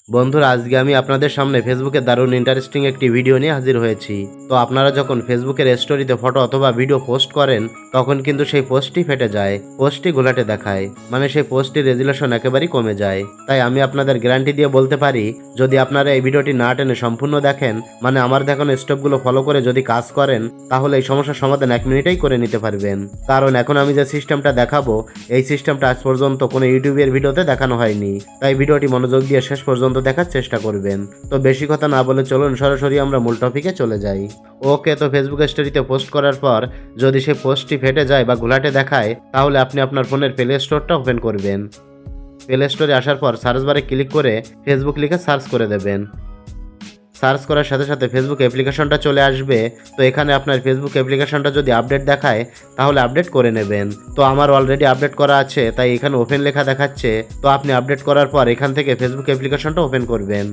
বন্ধুরা, আজকে আমি আপনাদের সামনে ফেসবুকে দারুণ ইন্টারেস্টিং একটি ভিডিও নিয়ে হাজির হয়েছি। তো আপনারা যখন ফেসবুকের স্টোরিতে ফটো অথবা ভিডিও পোস্ট করেন, তখন কিন্তু সেই পোস্টটি ফেটে যায়, পোস্টটি ঘোলাটে দেখায়, মানে সেই পোস্টটির রেজুলেশন একেবারেই কমে যায়। তাই আমি আপনাদের গ্যারান্টি দিয়ে বলতে পারি, যদি আপনারা এই ভিডিওটি না টেনে সম্পূর্ণ দেখেন, মানে আমার দেখানো স্টেপগুলো ফলো করে যদি কাজ করেন, তাহলে এই সমস্যার সমাধান 1 মিনিটেই করে নিতে পারবেন। কারণ এখন আমি যে সিস্টেমটা দেখাবো, এই সিস্টেমটা আজ পর্যন্ত কোনো ইউটিউবের ভিডিওতে দেখানো হয়নি। তাই ভিডিওটি মনোযোগ দিয়ে শেষ পর্যন্ত দেখার চেষ্টা করবেন। তো বেশি কথা না বলে চলুন সরাসরি আমরা মূল টপিকে চলে যাই। ওকে, তো ফেসবুক স্টোরিতে পোস্ট করার পর যদি সেই পোস্টটি ফেটে যায় বা ঘোলাটে দেখায়, তাহলে আপনি আপনার ফোনের প্লে স্টোরটা ওপেন করবেন। প্লে স্টোরে আসার পর সার্চ বারে ক্লিক করে ফেসবুক লিখে সার্চ করে দেবেন। সার্চ করার সাথে সাথে ফেসবুক অ্যাপ্লিকেশনটা চলে আসবে। তো এখানে আপনার ফেসবুক অ্যাপ্লিকেশনটা যদি আপডেট দেখায়, তাহলে আপডেট করে নেবেন। তো আমার অলরেডি আপডেট করা আছে, তাই এখানে ওপেন লেখা দেখাচ্ছে। তো আপনি আপডেট করার পর এখান থেকে ফেসবুক অ্যাপ্লিকেশনটা ওপেন করবেন।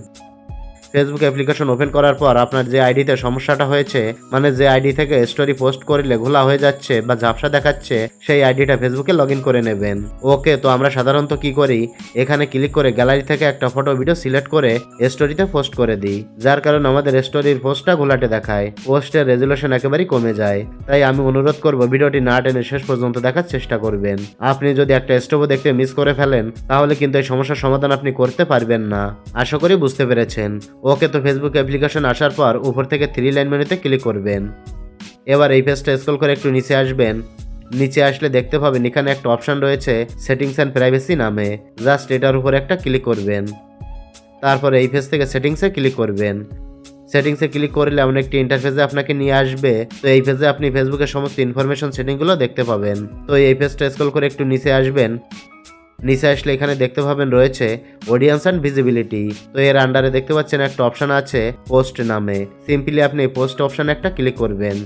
ফেসবুক অ্যাপ্লিকেশন ওপেন করার পর আপনার যে আইডিতে সমস্যাটা হয়েছে, মানে যে আইডি থেকে স্টোরি পোস্ট করলে ঘোলা হয়ে যাচ্ছে বা ঝাপসা দেখাচ্ছে, সেই আইডিটা ফেসবুকে লগ ইন করে নেবেন। ওকে, তো আমরা সাধারণত কি করি, এখানে ক্লিক করে গ্যালারি থেকে একটা ফটো ভিডিও সিলেক্ট করে স্টোরিতে পোস্ট করে দিই, যার কারণে আমাদের স্টোরির পোস্টটা ঘোলাটে দেখায়, পোস্টের রেজুলেশন একেবারেই কমে যায়। তাই আমি অনুরোধ করব ভিডিওটি না টেনে শেষ পর্যন্ত দেখার চেষ্টা করবেন। আপনি যদি একটা স্টোভও দেখতে মিস করে ফেলেন, তাহলে কিন্তু এই সমস্যার সমাধান আপনি করতে পারবেন না। আশা করি বুঝতে পেরেছেন। ওকে, তো ফেসবুক অ্যাপ্লিকেশন আসার পর উপর থেকে 3 লাইন মেনুতে ক্লিক করবেন। এবার এই পেজটা স্ক্রল করে একটু নিচে আসবেন। নিচে আসলে দেখতে পাবেন এখানে একটা অপশন রয়েছে সেটিংস অ্যান্ড প্রাইভেসি নামে, জাস্ট এটার উপর একটা ক্লিক করবেন। তারপরে এই পেজ থেকে সেটিংসে ক্লিক করবেন। সেটিংসে ক্লিক করলে এমন একটি ইন্টারফেসে আপনাকে নিয়ে আসবে। তো এই পেজে আপনি ফেসবুকের সমস্ত ইনফরমেশন সেটিংগুলো দেখতে পাবেন। তো এই পেজটা স্ক্রল করে একটু নিচে আসবেন। নিচে আসলে এখানে দেখতে পাবেন রয়েছে অডিয়েন্স অ্যান্ড ভিজিবিলিটি। তো এর আন্ডারে দেখতে পাচ্ছেন একটা অপশন আছে পোস্ট নামে। সিম্পলি আপনি এই পোস্ট অপশনে একটা ক্লিক করবেন।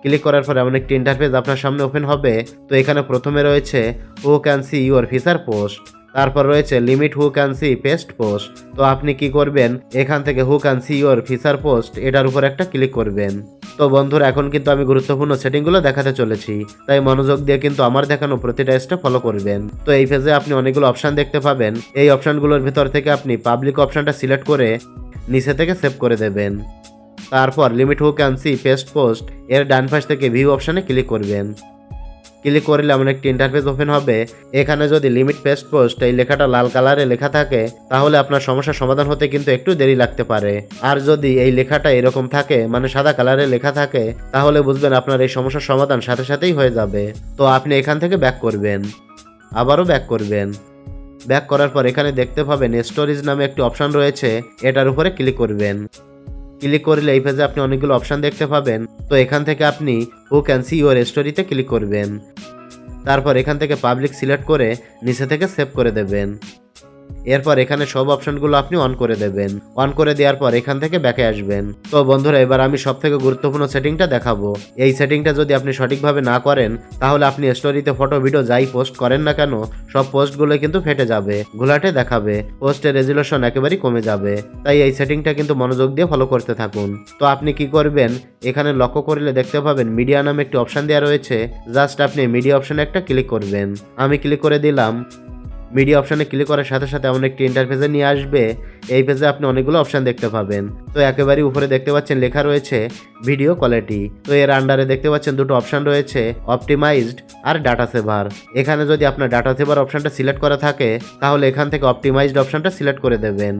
ক্লিক করার পর এমন একটি ইন্টারফেস আপনার সামনে ওপেন হবে। তো এখানে প্রথমে রয়েছে who can see your future post, তারপর রয়েছে limit who can see past post. তো আপনি কি করবেন, এখান থেকে who can see your future post এটার উপর একটা ক্লিক করবেন। তো বন্ধুরা, এখন কিন্তু আমি গুরুত্বপূর্ণ সেটিংগুলো দেখাতে চলেছি, তাই মনোযোগ দিয়ে কিন্তু আমার দেখানো প্রতিটা স্টেপ ফলো করবেন। তো এই পেজে আপনি অনেকগুলো অপশন দেখতে পাবেন। এই অপশনগুলোর ভিতর থেকে আপনি পাবলিক অপশনটা সিলেক্ট করে নিচে থেকে সেভ করে দেবেন। তারপর limit who can see past post এর ডান পাশ থেকে ভিউ অপশনে ক্লিক করবেন। ক্লিক করলে এমন একটি ইন্টারফেস ওপেন হবে। এখানে যদি লিমিট পেস্ট পোস্ট এই লেখাটা লাল কালারে লেখা থাকে, তাহলে আপনার সমস্যার সমাধান হতে কিন্তু একটু দেরি লাগতে পারে। আর যদি এই লেখাটা এরকম থাকে, মানে সাদা কালারে লেখা থাকে, তাহলে বুঝবেন আপনার এই সমস্যার সমাধান সাথে সাথেই হয়ে যাবে। তো আপনি এখান থেকে ব্যাক করবেন, আবারও ব্যাক করবেন। ব্যাক করার পর এখানে দেখতে পাবেন স্টোরেজ নামে একটি অপশন রয়েছে, এটার উপরে ক্লিক করবেন। ক্লিক করলে এই পেজে আপনি অনেকগুলো অপশন দেখতে পাবেন। তো এখান থেকে আপনি হু ক্যান সি ইউর স্টোরিতে ক্লিক করবেন। তারপর এখান থেকে পাবলিক সিলেক্ট করে নিচে থেকে সেভ করে দেবেন। এরপর এখানে সব অপশনগুলো আপনি অন করে দেবেন। অন করে দেওয়ার পর এখান থেকে ব্যাকে আসবেন। তো বন্ধুরা, এবার আমি সব থেকে গুরুত্বপূর্ণ সেটিংটা দেখাবো। এই সেটিংটা যদি আপনি সঠিকভাবে না করেন, তাহলে আপনি স্টোরিতে ফটো ভিডিও যাই পোস্ট করেন না কেন, সব পোস্টগুলো কিন্তু ফেটে যাবে, ঘোলাটে দেখাবে, পোস্টের রেজুলেশন একেবারেই কমে যাবে। তাই এই সেটিংটা কিন্তু মনোযোগ দিয়ে ফলো করতে থাকুন। তো আপনি কি করবেন, এখানে লক্ষ্য করলে দেখতে পাবেন মিডিয়া নামে একটি অপশন দেওয়া রয়েছে, জাস্ট আপনি মিডিয়া অপশনে একটা ক্লিক করবেন। আমি ক্লিক করে দিলাম। মিডিয়া অপশানে ক্লিক করার সাথে সাথে এমন একটি ইন্টারফেসে নিয়ে আসবে। এই পেজে আপনি অনেকগুলো অপশান দেখতে পাবেন। তো একেবারেই উপরে দেখতে পাচ্ছেন লেখা রয়েছে ভিডিও কোয়ালিটি। তো এর আন্ডারে দেখতে পাচ্ছেন দুটো অপশান রয়েছে অপটিমাইজড আর ডাটা সেভার। এখানে যদি আপনার ডাটা সেভার অপশানটা সিলেক্ট করা থাকে, তাহলে এখান থেকে অপটিমাইজড অপশানটা সিলেক্ট করে দেবেন।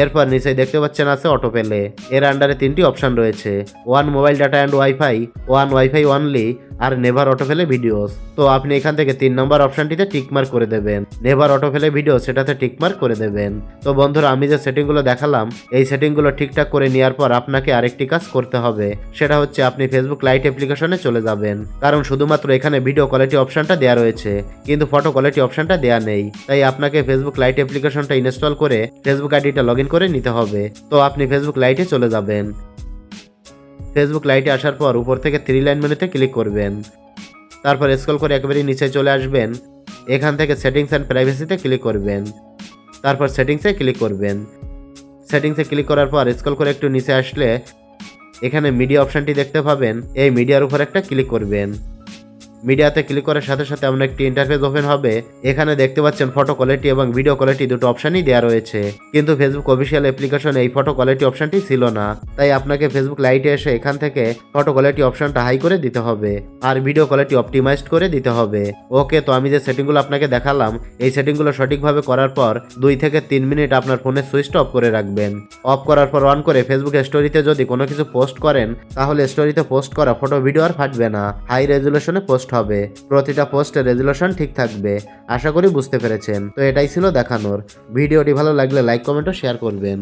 এরপর নিচে দেখতে পাচ্ছেন আছে অটোপেলে। এর আন্ডারে 3টি অপশন রয়েছে, one mobile data and wifi, one wifi only, আর নেভার অটোপেলে ভিডিওস। তো আপনি এখান থেকে 3 নম্বর অপশনটিতে টিকমার্ক করে দেবেন, নেভার অটোপেলে ভিডিও সেটাতে টিকমার্ক করে দেবেন। তো বন্ধুরা, আমি যে সেটিংগুলো দেখালাম, এই সেটিংগুলো ঠিকঠাক করে নেওয়ার পর আপনাকে আরেকটি কাজ করতে হবে। সেটা হচ্ছে আপনি ফেসবুক লাইট অ্যাপ্লিকেশনে চলে যাবেন। কারণ শুধুমাত্র এখানে ভিডিও কোয়ালিটি অপশনটা দেওয়া রয়েছে, কিন্তু ফটো কোয়ালিটি অপশনটা দেওয়া নেই। তাই আপনাকে ফেসবুক লাইট অ্যাপ্লিকেশনটা ইনস্টল করে ফেসবুক আইডিটা লগ ইন করে নিতে হবে। তো আপনি ফেসবুক লাইটে চলে যাবেন। ফেসবুক লাইটে আসার পর উপর থেকে 3 লাইন মেনুতে ক্লিক করবেন। তারপর স্ক্রল করে একেবারে নিচে চলে আসবেন। এখান থেকে সেটিংস অ্যান্ড প্রাইভেসিতে ক্লিক করবেন। তারপর সেটিংসে ক্লিক করবেন। সেটিংসে ক্লিক করার পর স্ক্রল করে একটু নিচে আসলে এখানে মিডিয়া অপশনটি দেখতে পাবেন। এই মিডিয়ার উপর একটা ক্লিক করবেন। মিডিয়াতে ক্লিক করার সাথে সাথে এমন একটি ইন্টারফেস ওপেন হবে। এখানে দেখতে পাচ্ছেন ফটো কোয়ালিটি এবং ভিডিও কোয়ালিটি দুটো অপশনই দেওয়া রয়েছে, কিন্তু ফেসবুক অফিসিয়াল অ্যাপ্লিকেশনে এই ফটো কোয়ালিটি অপশনটি ছিল না। তাই আপনাকে ফেসবুক লাইটে এসে এখান থেকে ফটো কোয়ালিটি অপশনটা হাই করে দিতে হবে আর ভিডিও কোয়ালিটি অপটিমাইজড করে দিতে হবে। ওকে, তো আমি যে সেটিংগুলো আপনাকে দেখালাম এই সেটিংগুলো সঠিকভাবে করার পর 2 থেকে 3 মিনিট আপনার ফোনের সুইচটা অফ করে রাখবেন। অফ করার পর অন করে ফেসবুক স্টোরিতে যদি কোনো কিছু পোস্ট করেন তাহলে স্টোরিতে পোস্ট করা ফটো ভিডিও আর ফাটবে না, হাই রেজুলেশনে পোস্ট হবে। প্রতিটা পোস্টের রেজুলেশন ঠিক থাকবে। আশা করি বুঝতে পেরেছেন। তো এটাই ছিল দেখানোর। ভিডিওটি ভালো লাগলে লাইক কমেন্ট ও শেয়ার করবেন।